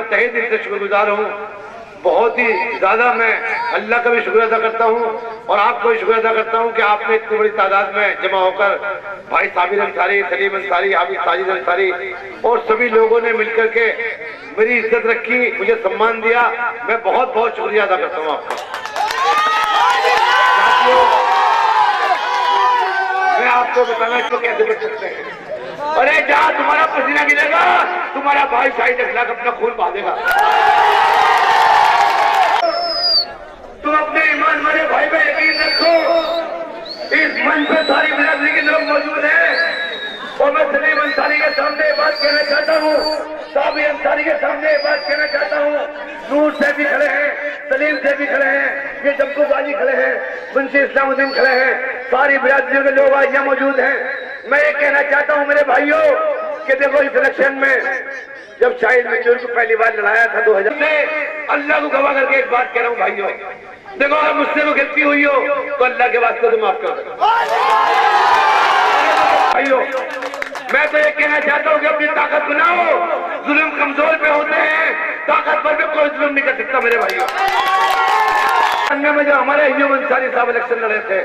तहे दिल से शुक्रगुजार हूँ। बहुत ही ज्यादा मैं अल्लाह का भी शुक्र अदा करता हूँ और आपको भी शुक्र अदा करता हूँ कि आपने इतनी बड़ी तादाद में जमा होकर भाई साबिर अंसारी, सलीम अंसारी, हाफिज साजिद अंसारी और सभी लोगों ने मिलकर के मेरी इज्जत रखी, मुझे सम्मान दिया। मैं बहुत बहुत शुक्रिया अदा करता हूँ आपका। मैं आपको बताना इसको कैसे बच सकते हैं। अरे जहाँ तुम्हारा पसीना गिरेगा तुम्हारा भाई शाहिद अखलाक अपना खून बहादेगा। तुम अपने ईमान वाले भाई पे यकीन रखो। इस मंच पे सारी बिरादरी के लोग मौजूद हैं और मैं सलीम अंसारी के सामने बात कहना चाहता हूँ, साबिर अंसारी के सामने बात कहना चाहता हूँ। नूर से भी खड़े हैं, सलीम से भी खड़े हैं, ये जमकू गाजी खड़े हैं, मुंशी इस्लामुद्दीन खड़े हैं, सारी बिरादरियों के लोग आज यहाँ मौजूद हैं। मैं ये कहना चाहता हूँ मेरे भाइयों कि देखो इस इलेक्शन में जब शाहिद मंजूर को पहली बार लड़ाया था 2000 में, अल्लाह को गवाह करके एक बात कह रहा हूँ भाइयों, देखो अगर मुझसे को गलती हुई हो तो अल्लाह के वास्ते तो माफ कर दो भाइयों। मैं तो ये कहना चाहता हूँ कि अपनी ताकत बनाओ। जुल्म कमजोर पे होते हैं, ताकतवर पे कोई जुल्म नहीं कर सकता मेरे भाइयों। में जब हमारे अय्यूब अंसारी साहब इलेक्शन लड़े थे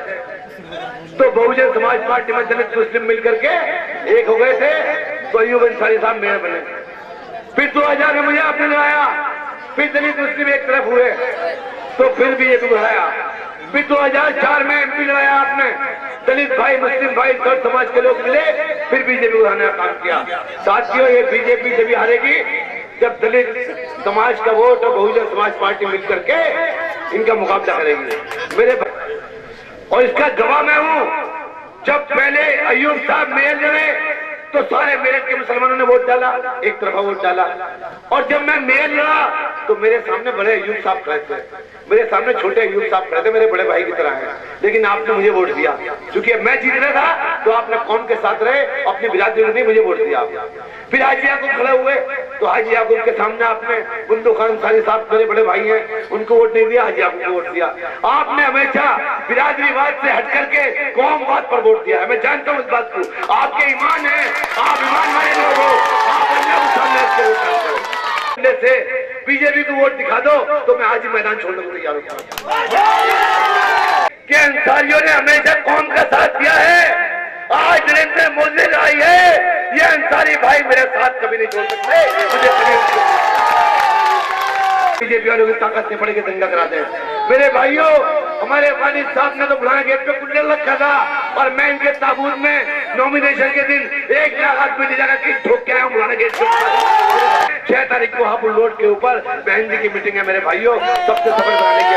तो बहुजन समाज पार्टी में दलित मुस्लिम मिलकर के एक हो गए थे, तो अय्यूब अंसारी साहब मेयर बने। फिर 2000 में मुझे आपने लड़ाया, फिर दलित मुस्लिम एक तरफ हुए तो फिर भी ये बुलाया। फिर 2004 में एमपी लड़ाया आपने, दलित भाई मुस्लिम भाई सब समाज के लोग मिले, फिर बीजेपी उठाने का काम किया। साथियों ये बीजेपी जब भी हारेगी जब दलित समाज का वोट और बहुजन समाज पार्टी मिलकर के इनका मुकाबला करेगी मेरे। और इसका गवाह मैं हूँ, जब पहले अय्यूब साहब मेयर लड़े तो सारे मेरठ के मुसलमानों ने वोट डाला, एक तरफा वोट डाला। और जब मैं मेयर लड़ा तो मेरे सामने बड़े अय्यूब साहब खड़े थे, मेरे सामने छोटे अय्यूब साहब खड़े थे, मेरे बड़े भाई की तरह हैं। लेकिन आपने मुझे वोट दिया, क्योंकि मैं जीत रहा था तो आपने कौम के साथ रहे, अपनी बिरादरी ने मुझे वोट दिया। फिर हाजी याकूब खड़े हुए तो हाजी याकूब के सामने आपने बुंदू खान अंसारी साहब मेरे बड़े भाई हैं, उनको वोट नहीं दिया, हाजी याकूब को वोट दिया। आपने हमेशा बिरादरीवाद से हट करके कौमवाद पर वोट दिया है। मैं जानता हूँ इस बात को, आपके ईमान है, आप ईमान वाले लोग हो, आप अल्लाह को सामने रख के वोट करते से बीजेपी को वोट दिखा दो तो मैं आज ही मैदान छोड़ने को तैयार हूँ। कि अंसारियों ने हमेशा कौम का साथ दिया है, आज दिल्ली में मुझे आई है, ये अंसारी भाई मेरे साथ कभी नहीं छोड़ सकते। मुझे बीजेपी वालों की ताकत से पड़े के दंगा करा दे। मेरे भाइयों, हमारे वालिद साहब ने तो बुलाना गेट पे कुल्ले रखा था और मैं इनके ताबूत में नॉमिनेशन के दिन 1 लाख आदमी ले जाकर कि ठोक के आया हूँ बुलाना गेट पे। 6 तारीख को हापुड़ रोड के ऊपर बहन जी की मीटिंग है मेरे भाइयों, सबसे सफल बनाने